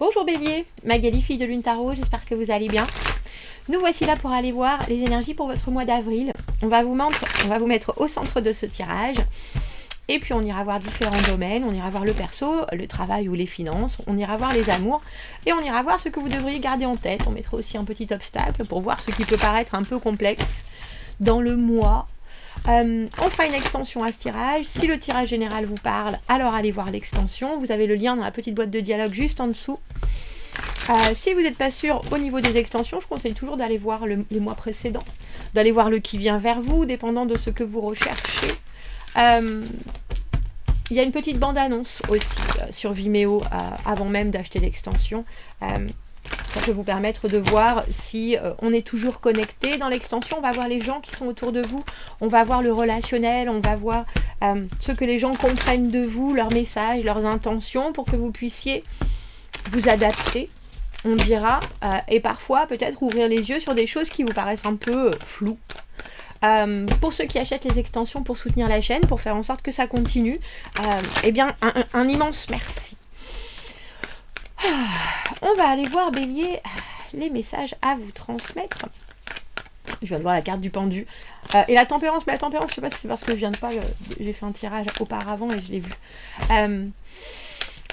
Bonjour Bélier, Magali, fille de Lune Tarot, j'espère que vous allez bien. Nous voici là pour aller voir les énergies pour votre mois d'avril. On va vous mettre au centre de ce tirage. Et puis on ira voir différents domaines, on ira voir le perso, le travail ou les finances, on ira voir les amours et on ira voir ce que vous devriez garder en tête. On mettra aussi un petit obstacle pour voir ce qui peut paraître un peu complexe dans le mois. On fera une extension à ce tirage. Si le tirage général vous parle, alors allez voir l'extension. Vous avez le lien dans la petite boîte de dialogue juste en dessous. Si vous n'êtes pas sûr au niveau des extensions, je conseille toujours d'aller voir les mois précédents, d'aller voir le qui vient vers vous, dépendant de ce que vous recherchez. Il y a une petite bande-annonce aussi sur Vimeo avant même d'acheter l'extension. Ça peut vous permettre de voir si on est toujours connecté dans l'extension. On va voir les gens qui sont autour de vous. On va voir le relationnel. On va voir ce que les gens comprennent de vous, leurs messages, leurs intentions pour que vous puissiez vous adapter. On dira. Et parfois, peut-être ouvrir les yeux sur des choses qui vous paraissent un peu floues. Pour ceux qui achètent les extensions pour soutenir la chaîne, pour faire en sorte que ça continue, eh bien, un immense merci. On va aller voir, Bélier, les messages à vous transmettre. Je viens de voir la carte du pendu. Et la tempérance, mais la tempérance, je sais pas si c'est parce que je viens de pas, j'ai fait un tirage auparavant et je l'ai vu.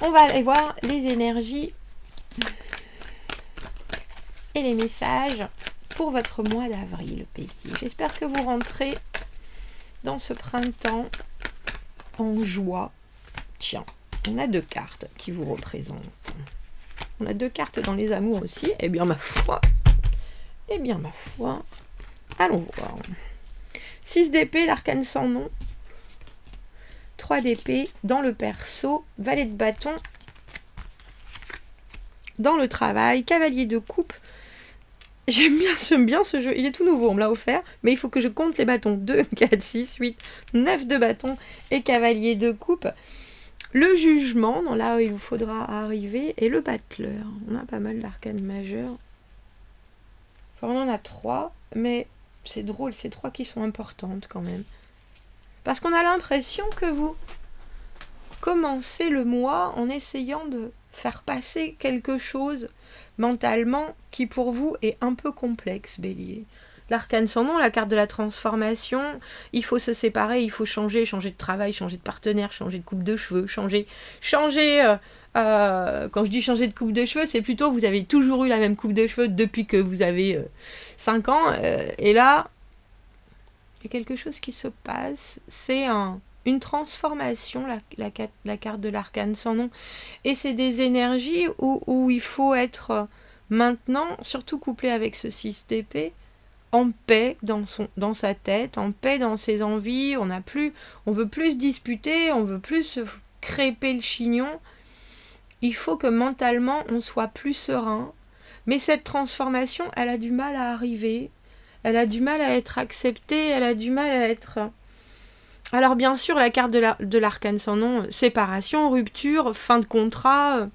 On va aller voir les énergies et les messages pour votre mois d'avril, Bélier. J'espère que vous rentrez dans ce printemps en joie. Tiens, on a 2 cartes qui vous représentent. On a 2 cartes dans les amours aussi. Eh bien, ma foi. Allons voir. 6 d'épée, l'arcane sans nom. 3 d'épée dans le perso. Valet de bâton dans le travail. Cavalier de coupe. J'aime bien ce jeu. Il est tout nouveau, on me l'a offert. Mais il faut que je compte les bâtons. 2, 4, 6, 8, 9 de bâtons et cavalier de coupe. Le jugement, dans là où il vous faudra arriver, et le battleur. On a pas mal d'arcanes majeures. Enfin, on en a 3, mais c'est drôle, c'est 3 qui sont importantes quand même. Parce qu'on a l'impression que vous commencez le mois en essayant de faire passer quelque chose mentalement qui pour vous est un peu complexe, Bélier. L'arcane sans nom, la carte de la transformation, il faut se séparer, il faut changer de travail, changer de partenaire, changer de coupe de cheveux, changer quand je dis changer de coupe de cheveux, c'est plutôt vous avez toujours eu la même coupe de cheveux depuis que vous avez 5 ans, et là, il y a quelque chose qui se passe, c'est une transformation, la carte de l'arcane sans nom, et c'est des énergies où il faut être maintenant, surtout couplé avec ce 6 d'épée, en paix dans sa tête, en paix dans ses envies, on veut plus se disputer, on veut plus se crêper le chignon. Il faut que mentalement on soit plus serein. Mais cette transformation, elle a du mal à arriver, elle a du mal à être acceptée, elle a du mal à être... Alors bien sûr, la carte de l'arcane sans nom, séparation, rupture, fin de contrat...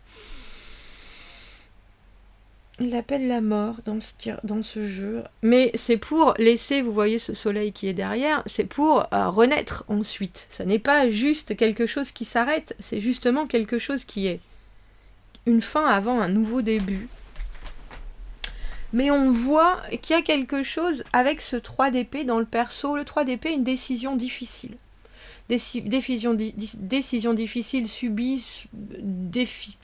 Il appelle la mort dans ce jeu. Mais c'est pour laisser, vous voyez ce soleil qui est derrière, c'est pour renaître ensuite. Ça n'est pas juste quelque chose qui s'arrête, c'est justement quelque chose qui est une fin avant un nouveau début. Mais on voit qu'il y a quelque chose avec ce 3 d'épée dans le perso. Le 3 d'épée, une décision difficile. Décision difficile, subie,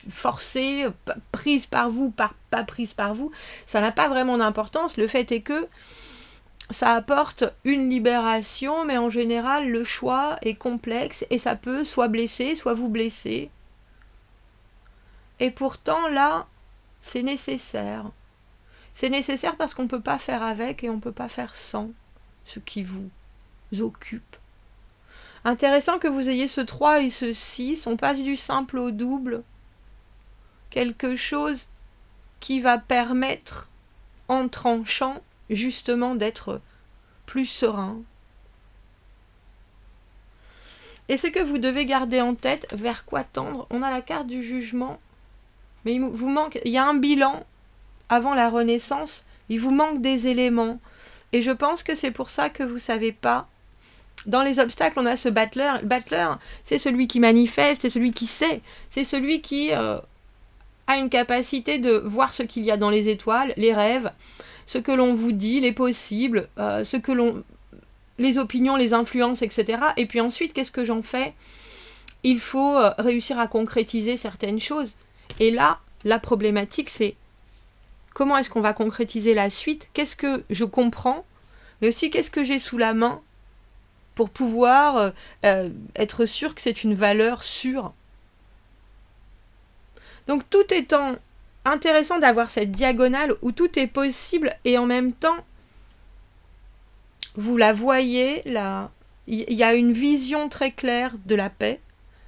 forcée, prise par vous, pas prise par vous, ça n'a pas vraiment d'importance. Le fait est que ça apporte une libération, mais en général, le choix est complexe et ça peut soit blesser, soit vous blesser. Et pourtant, là, c'est nécessaire. C'est nécessaire parce qu'on ne peut pas faire avec et on ne peut pas faire sans ce qui vous occupe. Intéressant que vous ayez ce 3 et ce 6, on passe du simple au double. Quelque chose qui va permettre, en tranchant, justement d'être plus serein. Et ce que vous devez garder en tête, vers quoi tendre, on a la carte du jugement, mais il y a un bilan avant la renaissance, il vous manque des éléments. Et je pense que c'est pour ça que vous ne savez pas. Dans les obstacles, on a ce battleur. Le battleur, c'est celui qui manifeste, c'est celui qui sait, c'est celui qui a une capacité de voir ce qu'il y a dans les étoiles, les rêves, ce que l'on vous dit, les possibles, les opinions, les influences, etc. Et puis ensuite, qu'est-ce que j'en fais? Il faut réussir à concrétiser certaines choses. Et là, la problématique, c'est comment est-ce qu'on va concrétiser la suite? Qu'est-ce que je comprends? Mais aussi, qu'est-ce que j'ai sous la main pour pouvoir être sûr que c'est une valeur sûre? Donc, tout étant intéressant d'avoir cette diagonale où tout est possible et en même temps, vous la voyez, là, il y a une vision très claire de la paix.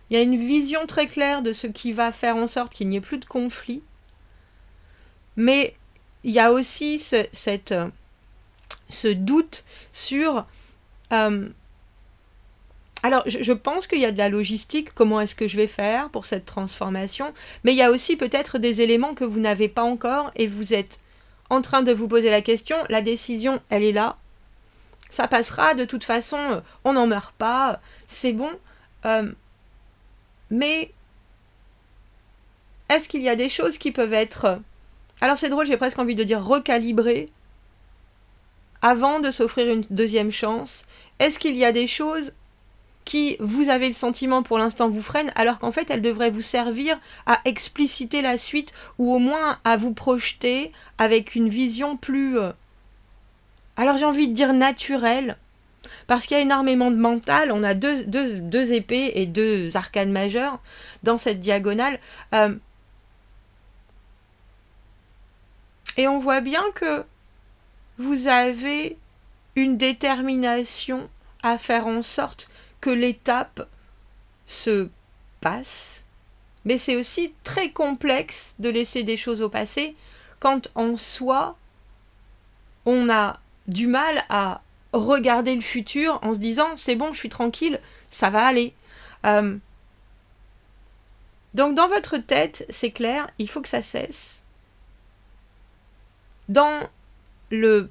Il y a une vision très claire de ce qui va faire en sorte qu'il n'y ait plus de conflit. Mais il y a aussi ce doute sur... alors, je pense qu'il y a de la logistique, comment est-ce que je vais faire pour cette transformation, mais il y a aussi peut-être des éléments que vous n'avez pas encore et vous êtes en train de vous poser la question, la décision, elle est là, ça passera, de toute façon, on n'en meurt pas, c'est bon, mais est-ce qu'il y a des choses qui peuvent être... Alors c'est drôle, j'ai presque envie de dire recalibrées avant de s'offrir une deuxième chance. Est-ce qu'il y a des choses qui, vous avez le sentiment pour l'instant, vous freinent, alors qu'en fait, elles devraient vous servir à expliciter la suite, ou au moins à vous projeter avec une vision plus... alors j'ai envie de dire naturelle, parce qu'il y a énormément de mental, on a deux épées et 2 arcanes majeures dans cette diagonale, et on voit bien que vous avez une détermination à faire en sorte que l'étape se passe, mais c'est aussi très complexe de laisser des choses au passé quand en soi on a du mal à regarder le futur en se disant c'est bon, je suis tranquille, ça va aller. Donc dans votre tête, c'est clair, il faut que ça cesse. Dans j'ai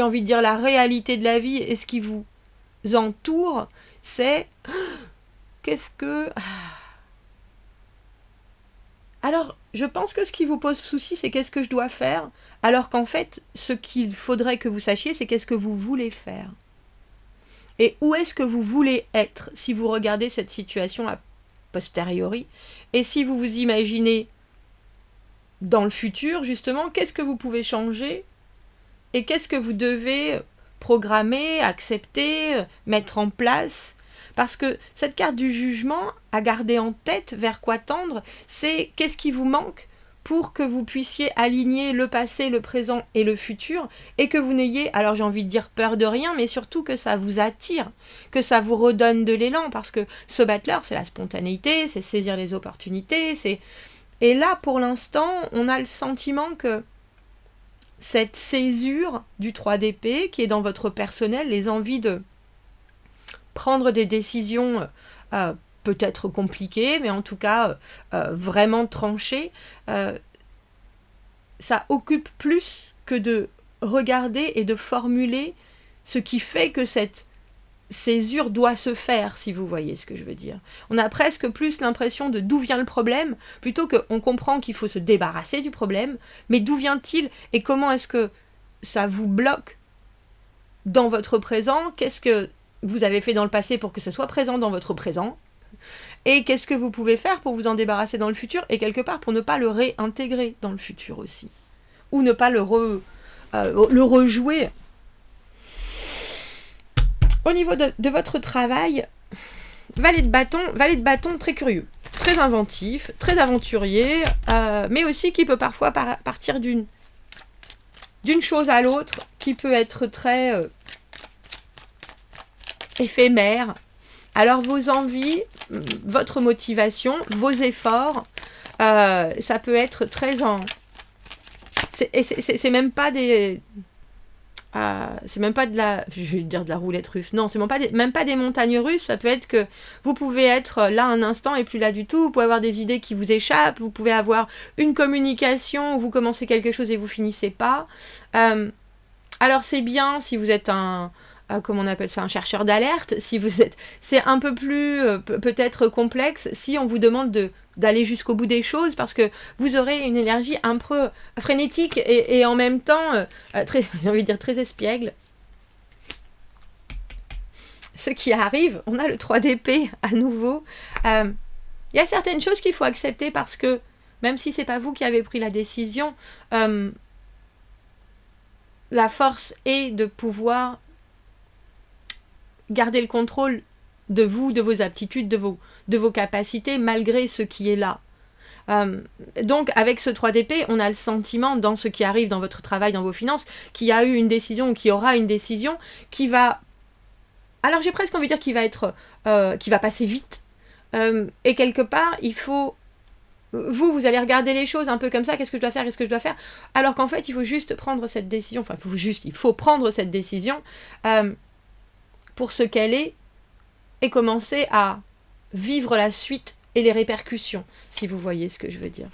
envie de dire la réalité de la vie et ce qui vous entoure, c'est qu'est-ce que... Alors, je pense que ce qui vous pose souci, c'est qu'est-ce que je dois faire, alors qu'en fait, ce qu'il faudrait que vous sachiez, c'est qu'est-ce que vous voulez faire. Et où est-ce que vous voulez être si vous regardez cette situation a posteriori, et si vous vous imaginez dans le futur, justement, qu'est-ce que vous pouvez changer, et qu'est-ce que vous devez programmer, accepter, mettre en place. Parce que cette carte du jugement, à garder en tête, vers quoi tendre, c'est qu'est-ce qui vous manque pour que vous puissiez aligner le passé, le présent et le futur, et que vous n'ayez, alors j'ai envie de dire peur de rien, mais surtout que ça vous attire, que ça vous redonne de l'élan, parce que ce battleur, c'est la spontanéité, c'est saisir les opportunités, c'est... Et là, pour l'instant, on a le sentiment que cette césure du 3 d'épée, qui est dans votre personnel, les envies de prendre des décisions peut-être compliquées, mais en tout cas vraiment tranchées, ça occupe plus que de regarder et de formuler ce qui fait que cette césure doit se faire, si vous voyez ce que je veux dire. On a presque plus l'impression de d'où vient le problème, plutôt qu'on comprend qu'il faut se débarrasser du problème, mais d'où vient-il et comment est-ce que ça vous bloque dans votre présent? Qu'est-ce que vous avez fait dans le passé pour que ce soit présent dans votre présent? Et qu'est-ce que vous pouvez faire pour vous en débarrasser dans le futur et quelque part pour ne pas le réintégrer dans le futur aussi? Ou ne pas le rejouer. Au niveau de votre travail, valet de bâton très curieux, très inventif, très aventurier, mais aussi qui peut parfois partir d'une chose à l'autre, qui peut être très éphémère. Alors vos envies, votre motivation, vos efforts, ça peut être très c'est même pas des... c'est même pas de la... je vais dire de la roulette russe. Non, c'est même pas des montagnes russes. Ça peut être que vous pouvez être là un instant et plus là du tout. Vous pouvez avoir des idées qui vous échappent. Vous pouvez avoir une communication où vous commencez quelque chose et vous finissez pas. Alors c'est bien si vous êtes un comment on appelle ça, un chercheur d'alerte. Si vous êtes, c'est un peu plus peut-être complexe si on vous demande d'aller jusqu'au bout des choses, parce que vous aurez une énergie un peu frénétique et en même temps très, j'ai envie de dire très espiègle. Ce qui arrive, on a le 3 d'épée à nouveau. Il y a certaines choses qu'il faut accepter parce que même si c'est pas vous qui avez pris la décision, la force est de pouvoir garder le contrôle de vous, de vos aptitudes, de vos capacités, malgré ce qui est là. Donc, avec ce 3 d'épée, on a le sentiment, dans ce qui arrive dans votre travail, dans vos finances, qu'il y a eu une décision, qu'il y aura une décision qui va... Alors, j'ai presque envie de dire qu'il va être... qui va passer vite. Et quelque part, il faut... Vous allez regarder les choses un peu comme ça, qu'est-ce que je dois faire, qu'est-ce que je dois faire, alors qu'en fait, il faut juste prendre cette décision, enfin, il faut prendre cette décision pour ce qu'elle est et commencer à vivre la suite et les répercussions, si vous voyez ce que je veux dire.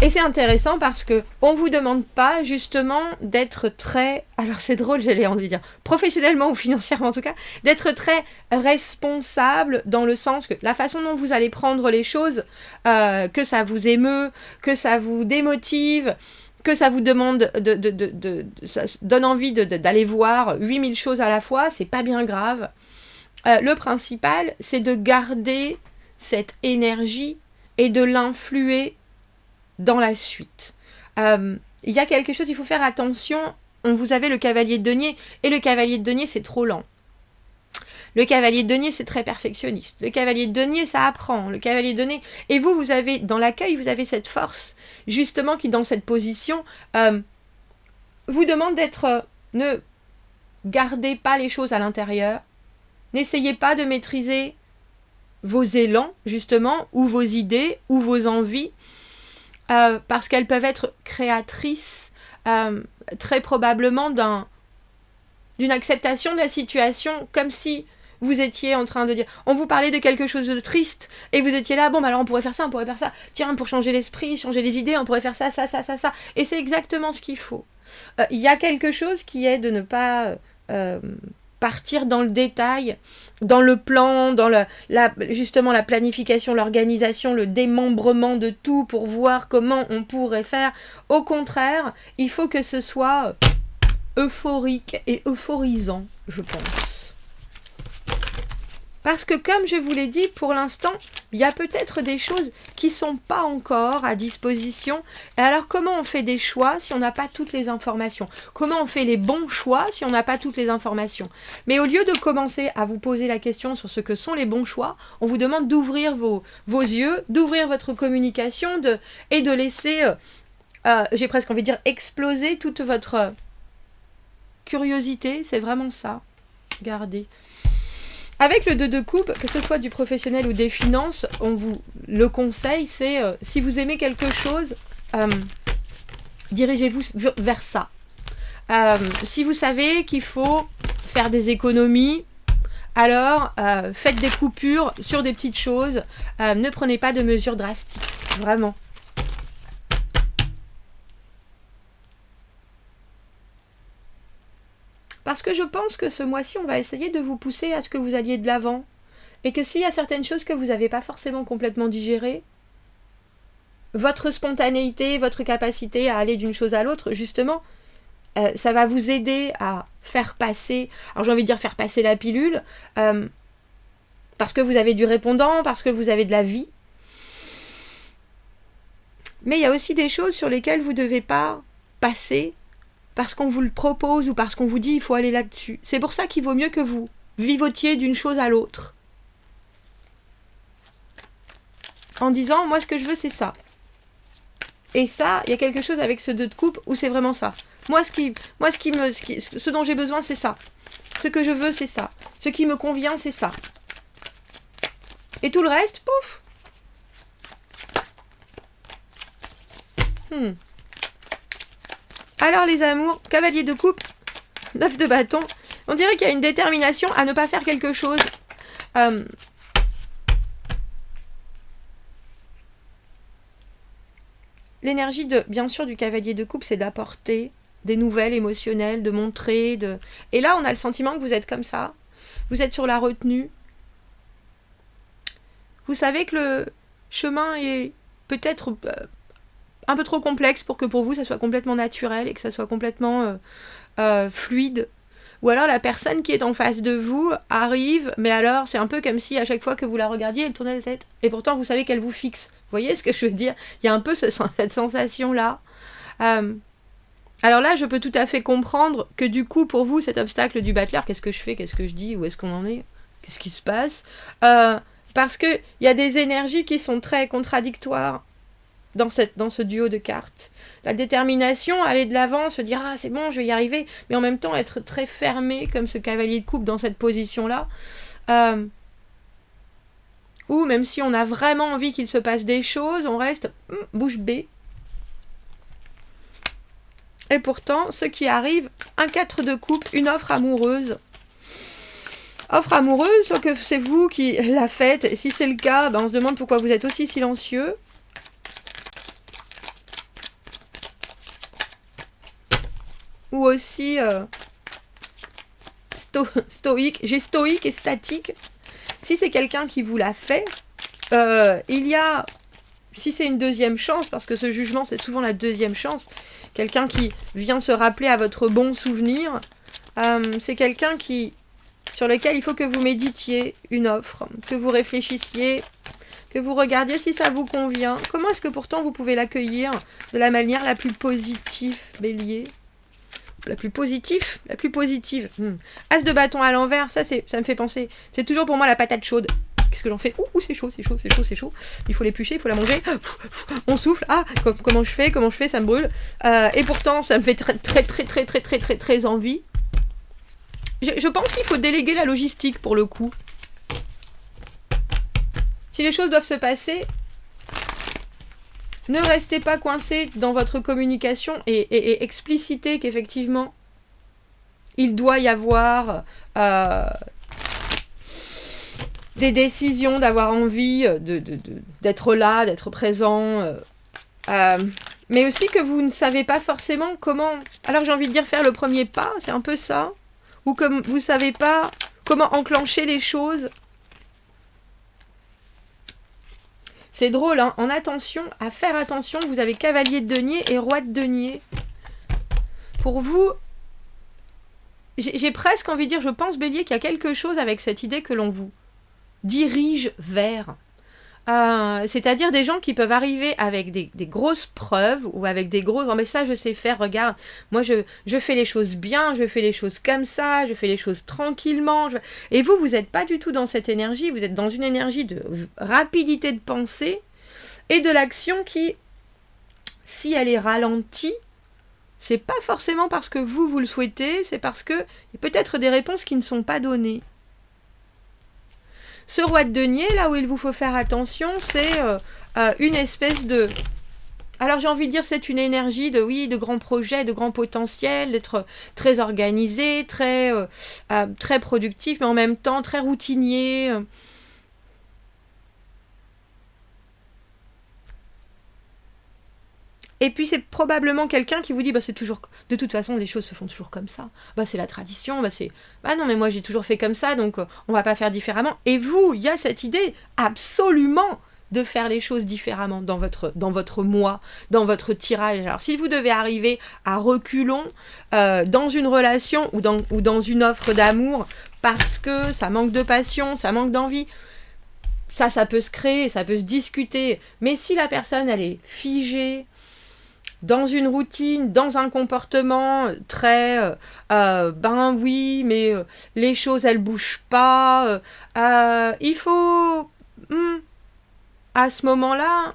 Et c'est intéressant parce que on vous demande pas justement d'être très, alors c'est drôle, j'allais envie de dire, professionnellement ou financièrement en tout cas, d'être très responsable dans le sens que la façon dont vous allez prendre les choses, que ça vous émeut, que ça vous démotive, que ça vous demande ça donne envie d'aller voir 8000 choses à la fois, c'est pas bien grave. Le principal, c'est de garder cette énergie et de l'influer dans la suite. Il y a quelque chose, il faut faire attention. Vous avez le cavalier de denier, et le cavalier de denier, c'est trop lent. Le cavalier de denier, c'est très perfectionniste. Le cavalier de denier, ça apprend. Le cavalier de denier... Et vous avez, dans l'accueil, vous avez cette force, justement, qui, dans cette position, vous demande d'être... ne gardez pas les choses à l'intérieur. N'essayez pas de maîtriser vos élans, justement, ou vos idées, ou vos envies, parce qu'elles peuvent être créatrices, très probablement, d'une acceptation de la situation, comme si vous étiez en train de dire, on vous parlait de quelque chose de triste, et vous étiez là, bon, bah alors on pourrait faire ça, on pourrait faire ça, tiens, pour changer l'esprit, changer les idées, on pourrait faire ça, ça, ça, ça, ça, et c'est exactement ce qu'il faut. Il y a quelque chose qui est de ne pas partir dans le détail, dans le plan, dans justement la planification, l'organisation, le démembrement de tout pour voir comment on pourrait faire. Au contraire, il faut que ce soit euphorique et euphorisant, je pense. Parce que comme je vous l'ai dit, pour l'instant, il y a peut-être des choses qui ne sont pas encore à disposition. Et alors comment on fait des choix si on n'a pas toutes les informations? Comment on fait les bons choix si on n'a pas toutes les informations? Mais au lieu de commencer à vous poser la question sur ce que sont les bons choix, on vous demande d'ouvrir vos yeux, d'ouvrir votre communication et de laisser, j'ai presque envie de dire, exploser toute votre curiosité. C'est vraiment ça. Regardez. Avec le 2 de coupe, que ce soit du professionnel ou des finances, on vous le conseille, c'est si vous aimez quelque chose, dirigez-vous vers ça. Si vous savez qu'il faut faire des économies, alors faites des coupures sur des petites choses, ne prenez pas de mesures drastiques, vraiment. Parce que je pense que ce mois-ci, on va essayer de vous pousser à ce que vous alliez de l'avant. Et que s'il y a certaines choses que vous n'avez pas forcément complètement digérées, votre spontanéité, votre capacité à aller d'une chose à l'autre, justement, ça va vous aider à faire passer, alors j'ai envie de dire faire passer la pilule, parce que vous avez du répondant, parce que vous avez de la vie. Mais il y a aussi des choses sur lesquelles vous ne devez pas passer parce qu'on vous le propose ou parce qu'on vous dit il faut aller là-dessus. C'est pour ça qu'il vaut mieux que vous vivotiez d'une chose à l'autre. En disant, moi ce que je veux c'est ça. Et ça, il y a quelque chose avec ce 2 de coupe où c'est vraiment ça. Ce dont j'ai besoin c'est ça. Ce que je veux c'est ça. Ce qui me convient c'est ça. Et tout le reste, pouf. Alors les amours, cavalier de coupe, 9 de bâton, on dirait qu'il y a une détermination à ne pas faire quelque chose. L'énergie bien sûr du cavalier de coupe, c'est d'apporter des nouvelles émotionnelles, de montrer, Et là, on a le sentiment que vous êtes comme ça. Vous êtes sur la retenue. Vous savez que le chemin est peut-être un peu trop complexe pour que pour vous, ça soit complètement naturel et que ça soit complètement fluide. Ou alors la personne qui est en face de vous arrive, mais alors c'est un peu comme si à chaque fois que vous la regardiez, elle tournait la tête. Et pourtant, vous savez qu'elle vous fixe. Vous voyez ce que je veux dire? Il y a un peu cette sensation-là. Alors là, je peux tout à fait comprendre que du coup, pour vous, cet obstacle du battleur, qu'est-ce que je fais? Qu'est-ce que je dis? Où est-ce qu'on en est? Qu'est-ce qui se passe? Parce qu'il y a des énergies qui sont très contradictoires dans ce duo de cartes. La détermination, aller de l'avant, se dire « Ah, c'est bon, je vais y arriver », mais en même temps être très fermé, comme ce cavalier de coupe dans cette position-là. Ou même si on a vraiment envie qu'il se passe des choses, on reste bouche bée. Et pourtant, ce qui arrive, un 4 de coupe, une offre amoureuse. Offre amoureuse, sauf que c'est vous qui la faites. Et si c'est le cas, on se demande pourquoi vous êtes aussi silencieux. Ou aussi stoïque. J'ai stoïque et statique. Si c'est quelqu'un qui vous l'a fait, il y a, si c'est une deuxième chance, parce que ce jugement c'est souvent la deuxième chance, quelqu'un qui vient se rappeler à votre bon souvenir, c'est quelqu'un sur lequel il faut que vous méditiez une offre, que vous réfléchissiez, que vous regardiez si ça vous convient. Comment est-ce que pourtant vous pouvez l'accueillir de la manière la plus positive, Bélier? La plus positive. As de bâton à l'envers, ça me fait penser. C'est toujours pour moi la patate chaude. Qu'est-ce que j'en fais? Ouh, c'est chaud. Il faut l'éplucher, il faut la manger. On souffle. Ah, comment je fais, ça me brûle. Et pourtant, ça me fait très envie. Je pense qu'il faut déléguer la logistique pour le coup. Si les choses doivent se passer, ne restez pas coincé dans votre communication et explicitez qu'effectivement, il doit y avoir des décisions, d'avoir envie d'être là, d'être présent. Mais aussi que vous ne savez pas forcément comment... Alors j'ai envie de dire faire le premier pas, c'est un peu ça. Ou comme vous ne savez pas comment enclencher les choses. C'est drôle, hein. À faire attention, vous avez cavalier de denier et roi de denier. Pour vous, j'ai presque envie de dire, je pense, Bélier, qu'il y a quelque chose avec cette idée que l'on vous dirige vers. C'est-à-dire des gens qui peuvent arriver avec des grosses preuves ou avec des gros... Oh, mais ça, je sais faire, regarde, moi, je fais les choses bien, je fais les choses comme ça, je fais les choses tranquillement. Et vous n'êtes pas du tout dans cette énergie, vous êtes dans une énergie de rapidité de pensée et de l'action qui, si elle est ralentie, c'est pas forcément parce que vous le souhaitez, c'est parce que il y a peut-être des réponses qui ne sont pas données. Ce roi de denier, là où il vous faut faire attention, c'est une espèce de... Alors j'ai envie de dire, c'est une énergie de grands projets, de grands potentiels, d'être très organisé, très productif, mais en même temps très routinier. Et puis c'est probablement quelqu'un qui vous dit c'est toujours, de toute façon les choses se font toujours comme ça. C'est la tradition, non mais moi j'ai toujours fait comme ça, donc on va pas faire différemment. Et vous, il y a cette idée absolument de faire les choses différemment dans votre moi, dans votre tirage. Alors si vous devez arriver à reculons dans une relation ou dans une offre d'amour parce que ça manque de passion, ça manque d'envie, ça peut se créer, ça peut se discuter. Mais si la personne elle est figée dans une routine, dans un comportement très oui, mais les choses elles bougent pas, il faut à ce moment-là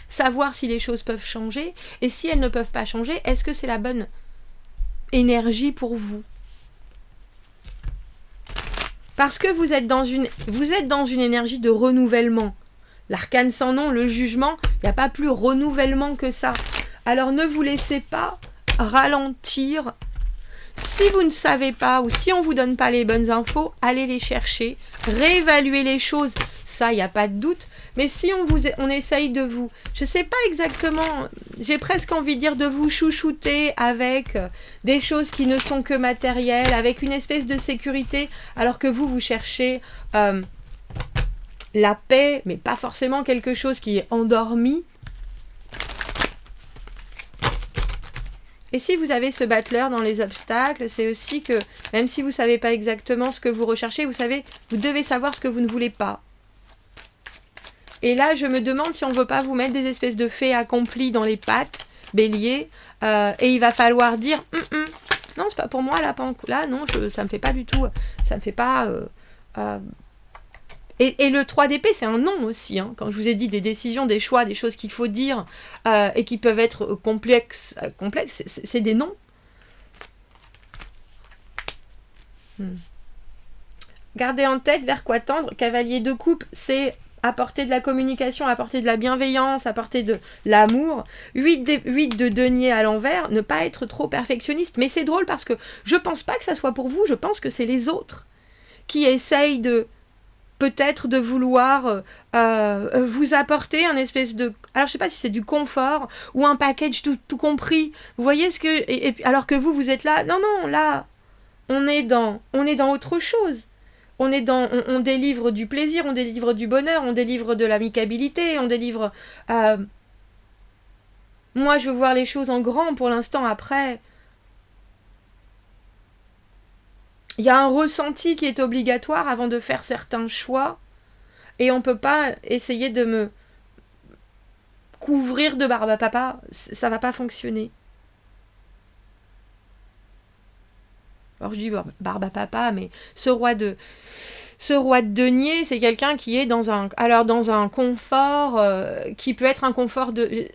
savoir si les choses peuvent changer, et si elles ne peuvent pas changer, est-ce que c'est la bonne énergie pour vous? Parce que vous êtes dans une énergie de renouvellement. L'arcane sans nom, le jugement, il n'y a pas plus renouvellement que ça. Alors ne vous laissez pas ralentir Si vous ne savez pas ou si on ne vous donne pas les bonnes infos, allez les chercher, réévaluer les choses, ça, il n'y a pas de doute. Mais si on essaye de vous, je ne sais pas exactement, j'ai presque envie de dire de vous chouchouter avec des choses qui ne sont que matérielles, avec une espèce de sécurité, alors que vous cherchez la paix, mais pas forcément quelque chose qui est endormi. Et si vous avez ce battleur dans les obstacles, c'est aussi que, même si vous ne savez pas exactement ce que vous recherchez, vous devez savoir ce que vous ne voulez pas. Et là, je me demande si on ne veut pas vous mettre des espèces de faits accomplis dans les pattes, bélier, et il va falloir dire non, c'est pas pour moi, là non, ça me fait pas du tout, ça me fait pas... Et le 3 d'épée, c'est un non aussi. Hein. Quand je vous ai dit des décisions, des choix, des choses qu'il faut dire et qui peuvent être complexes, c'est des non. Gardez en tête vers quoi tendre. Cavalier de coupe, c'est apporter de la communication, apporter de la bienveillance, apporter de l'amour. 8 de denier à l'envers, ne pas être trop perfectionniste. Mais c'est drôle parce que je pense pas que ça soit pour vous, je pense que c'est les autres qui essayent peut-être de vouloir vous apporter un espèce de... Alors, je sais pas si c'est du confort ou un package tout compris. Vous voyez ce que... alors que vous êtes là... Non, là, on est dans autre chose. On délivre du plaisir, on délivre du bonheur, on délivre de l'amicabilité, on délivre... Moi, je veux voir les choses en grand pour l'instant. Après... Il y a un ressenti qui est obligatoire avant de faire certains choix. Et on ne peut pas essayer de me couvrir de barbe à papa. Ça ne va pas fonctionner. Alors je dis barbe à papa, mais ce roi de denier, c'est quelqu'un qui est dans un confort qui peut être un confort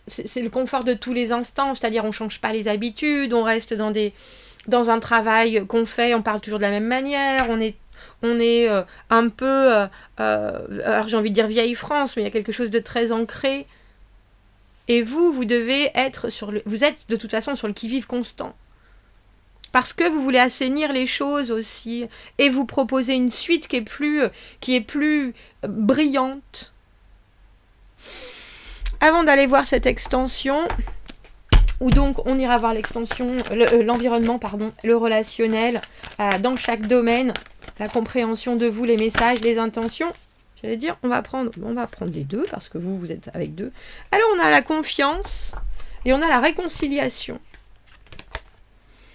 c'est le confort de tous les instants. C'est-à-dire on ne change pas les habitudes, on reste dans un travail qu'on fait, on parle toujours de la même manière, on est un peu, alors j'ai envie de dire vieille France, mais il y a quelque chose de très ancré. Et vous devez être vous êtes de toute façon sur le qui-vive constant. Parce que vous voulez assainir les choses aussi, et vous proposer une suite qui est plus brillante. Avant d'aller voir cette extension... où donc on ira voir l'extension, l'environnement, le relationnel, dans chaque domaine, la compréhension de vous, les messages, les intentions. J'allais dire, on va prendre les deux, parce que vous êtes avec deux. Alors on a la confiance, et on a la réconciliation.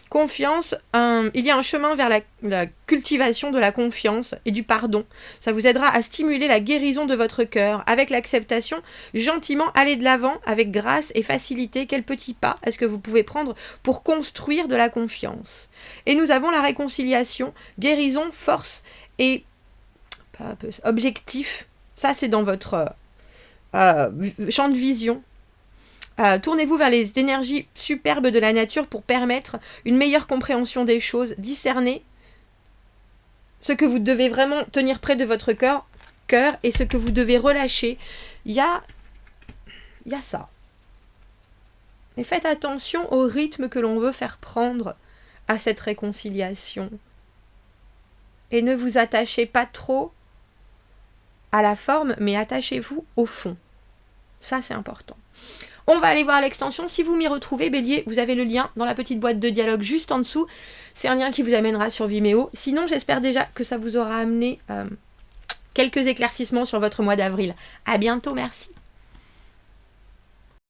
Confiance, il y a un chemin vers la cultivation de la confiance et du pardon. Ça vous aidera à stimuler la guérison de votre cœur. Avec l'acceptation, gentiment aller de l'avant avec grâce et facilité. Quel petit pas est-ce que vous pouvez prendre pour construire de la confiance? Et nous avons la réconciliation, guérison, force et objectif. Ça, c'est dans votre champ de vision. Tournez-vous vers les énergies superbes de la nature pour permettre une meilleure compréhension des choses, discerner ce que vous devez vraiment tenir près de votre cœur et ce que vous devez relâcher. Il y a ça. Mais faites attention au rythme que l'on veut faire prendre à cette réconciliation. Et ne vous attachez pas trop à la forme, mais attachez-vous au fond. Ça, c'est important. On va aller voir l'extension. Si vous m'y retrouvez, Bélier, vous avez le lien dans la petite boîte de dialogue juste en dessous. C'est un lien qui vous amènera sur Vimeo. Sinon, j'espère déjà que ça vous aura amené quelques éclaircissements sur votre mois d'avril. À bientôt, merci.